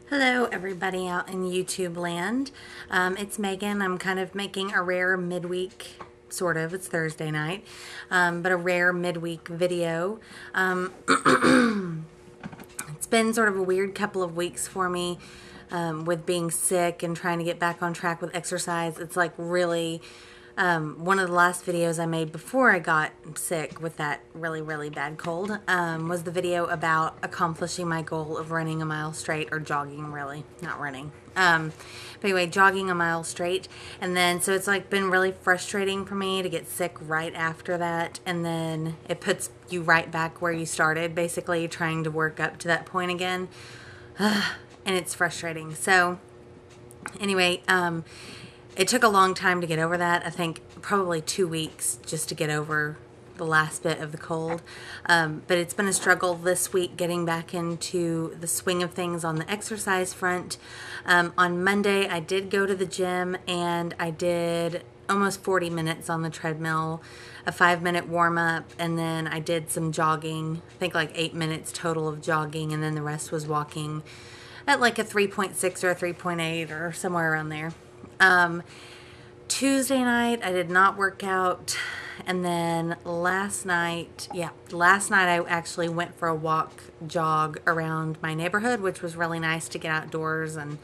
Hello everybody out in YouTube land. It's Megan. I'm kind of making a rare midweek, sort of, it's Thursday night, but a rare midweek video. It's been sort of a weird couple of weeks for me with being sick and trying to get back on track with exercise. It's like really one of the last videos I made before I got sick with that really bad cold was the video about accomplishing my goal of running a mile straight, or jogging, really, not running. But anyway, jogging a mile straight. And then, so it's like been really frustrating for me to get sick right after that. And then it puts you right back where you started, basically trying to work up to that point again. And it's frustrating. So anyway, it took a long time to get over that. I think probably 2 weeks just to get over the last bit of the cold. But it's been a struggle this week getting back into the swing of things on the exercise front. On Monday, I did go to the gym and I did almost 40 minutes on the treadmill, a 5-minute warm-up, and then I did some jogging, I think like 8 minutes total of jogging, and then the rest was walking at like a 3.6 or a 3.8 or somewhere around there. Tuesday night I did not work out, and then last night I actually went for a jog around my neighborhood, which was really nice to get outdoors, and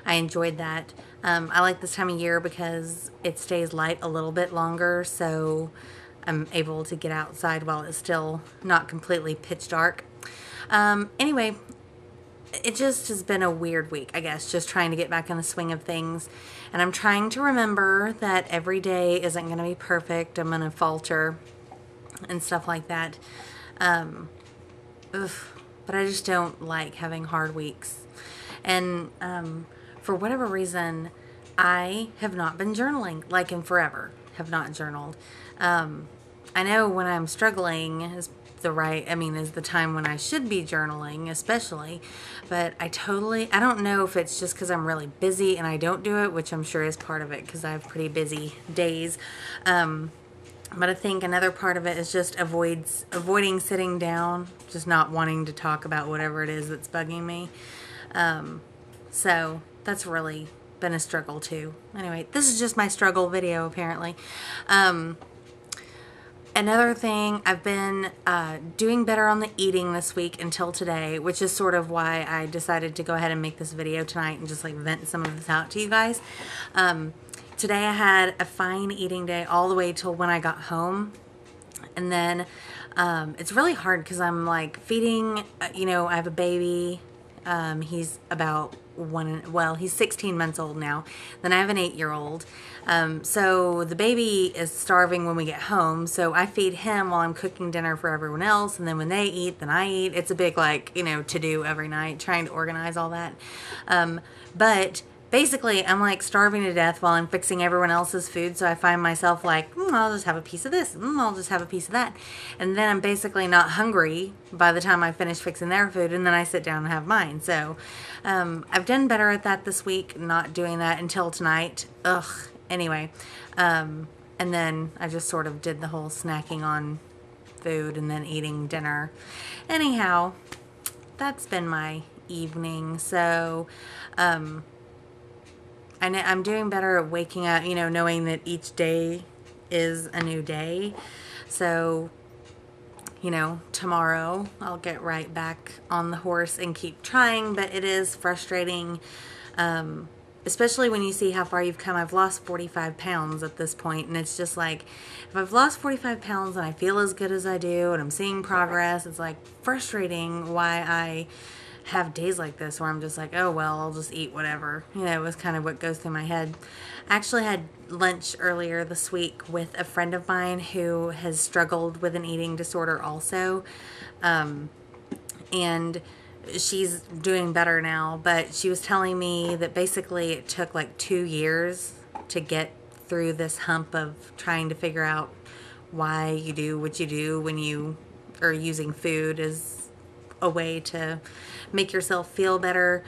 I enjoyed that. I like this time of year because it stays light a little bit longer, so I'm able to get outside while it's still not completely pitch dark. Anyway, it just has been a weird week, I guess, just trying to get back in the swing of things. And I'm trying to remember that every day isn't going to be perfect. I'm going to falter and stuff like that. But I just don't like having hard weeks. And for whatever reason, I have not been journaling, like in forever, have not journaled. I know when I'm struggling is the time when I should be journaling, especially, but I don't know if it's just because I'm really busy and I don't do it, which I'm sure is part of it because I have pretty busy days. But I think another part of it is just avoiding sitting down, just not wanting to talk about whatever it is that's bugging me. So that's really been a struggle too. Anyway, this is just my struggle video, apparently. Another thing, I've been doing better on the eating this week until today, which is sort of why I decided to go ahead and make this video tonight and just like vent some of this out to you guys. Today I had a fine eating day all the way till when I got home. And then it's really hard because I'm like feeding, I have a baby. He's about he's 16 months old now. Then I have an 8-year-old. So the baby is starving when we get home. So I feed him while I'm cooking dinner for everyone else. And then when they eat, then I eat. It's a big, to do every night, trying to organize all that. But basically, I'm like starving to death while I'm fixing everyone else's food. So I find myself like, I'll just have a piece of this. I'll just have a piece of that. And then I'm basically not hungry by the time I finish fixing their food. And then I sit down and have mine. So I've done better at that this week, not doing that until tonight. Anyway, and then I just sort of did the whole snacking on food and then eating dinner. Anyhow, that's been my evening. So, I'm doing better at waking up, knowing that each day is a new day. So, tomorrow I'll get right back on the horse and keep trying, but it is frustrating, especially when you see how far you've come. I've lost 45 pounds at this point, and it's just like, if I've lost 45 pounds and I feel as good as I do and I'm seeing progress, it's like frustrating why I have days like this where I'm just like, oh well, I'll just eat whatever. It was kind of what goes through my head. I actually had lunch earlier this week with a friend of mine who has struggled with an eating disorder also, and she's doing better now, but she was telling me that basically it took like 2 years to get through this hump of trying to figure out why you do what you do when you are using food as a way to make yourself feel better.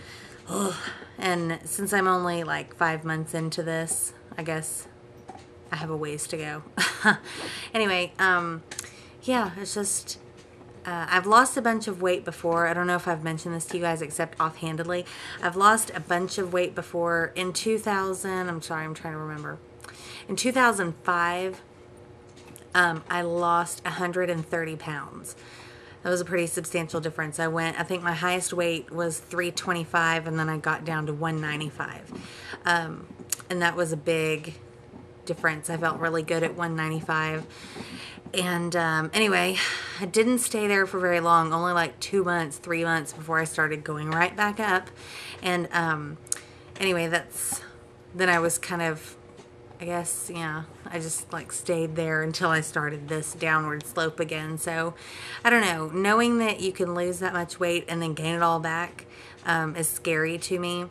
And since I'm only like 5 months into this, I guess I have a ways to go. Anyway, yeah, it's just, I've lost a bunch of weight before. I don't know if I've mentioned this to you guys except offhandedly. I've lost a bunch of weight before. In 2000, I'm sorry, I'm trying to remember. In 2005, I lost 130 pounds. That was a pretty substantial difference. I think my highest weight was 325, and then I got down to 195. And that was a big difference. I felt really good at 195. And anyway, I didn't stay there for very long, only like 2 months, 3 months before I started going right back up. And anyway, then I was kind of, I guess, yeah, I just like stayed there until I started this downward slope again. So I don't know, knowing that you can lose that much weight and then gain it all back is scary to me,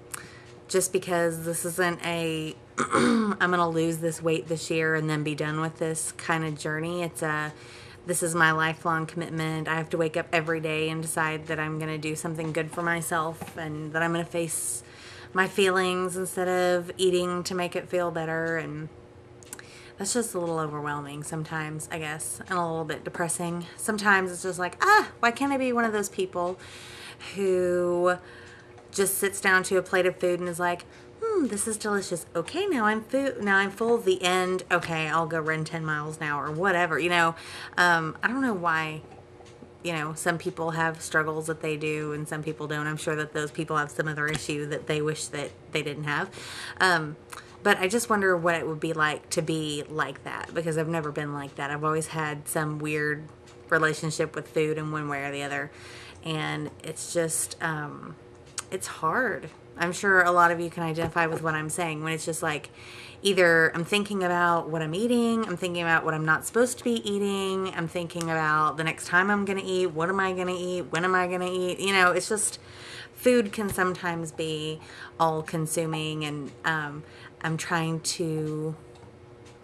just because this isn't a I'm gonna lose this weight this year and then be done with this kind of journey. This is my lifelong commitment. I have to wake up every day and decide that I'm gonna do something good for myself, and that I'm gonna face my feelings instead of eating to make it feel better. And that's just a little overwhelming sometimes, I guess, and a little bit depressing. Sometimes it's just like, why can't I be one of those people who just sits down to a plate of food and is like, this is delicious. Okay, now I'm full. The end. Okay, I'll go run 10 miles now or whatever. You know, I don't know why, you know, some people have struggles that they do and some people don't. I'm sure that those people have some other issue that they wish that they didn't have. But I just wonder what it would be like to be like that, because I've never been like that. I've always had some weird relationship with food in one way or the other. And it's just, it's hard. I'm sure a lot of you can identify with what I'm saying, when it's just like, either I'm thinking about what I'm eating, I'm thinking about what I'm not supposed to be eating, I'm thinking about the next time I'm going to eat, what am I going to eat, when am I going to eat, you know, it's just, food can sometimes be all consuming, and I'm trying to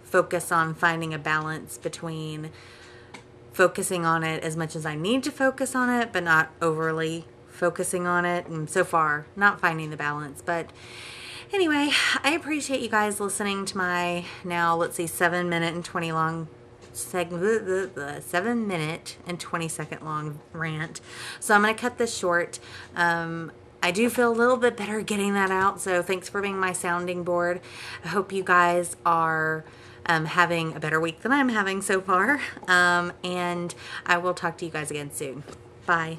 focus on finding a balance between focusing on it as much as I need to focus on it, but not overly focusing on it, and so far not finding the balance. But anyway, I appreciate you guys listening to my now, let's see, 7 minute and 20 long segment, 7 minute and 20 second long rant. So I'm going to cut this short. I do feel a little bit better getting that out, so thanks for being my sounding board. I hope you guys are having a better week than I'm having so far, and I will talk to you guys again soon. Bye.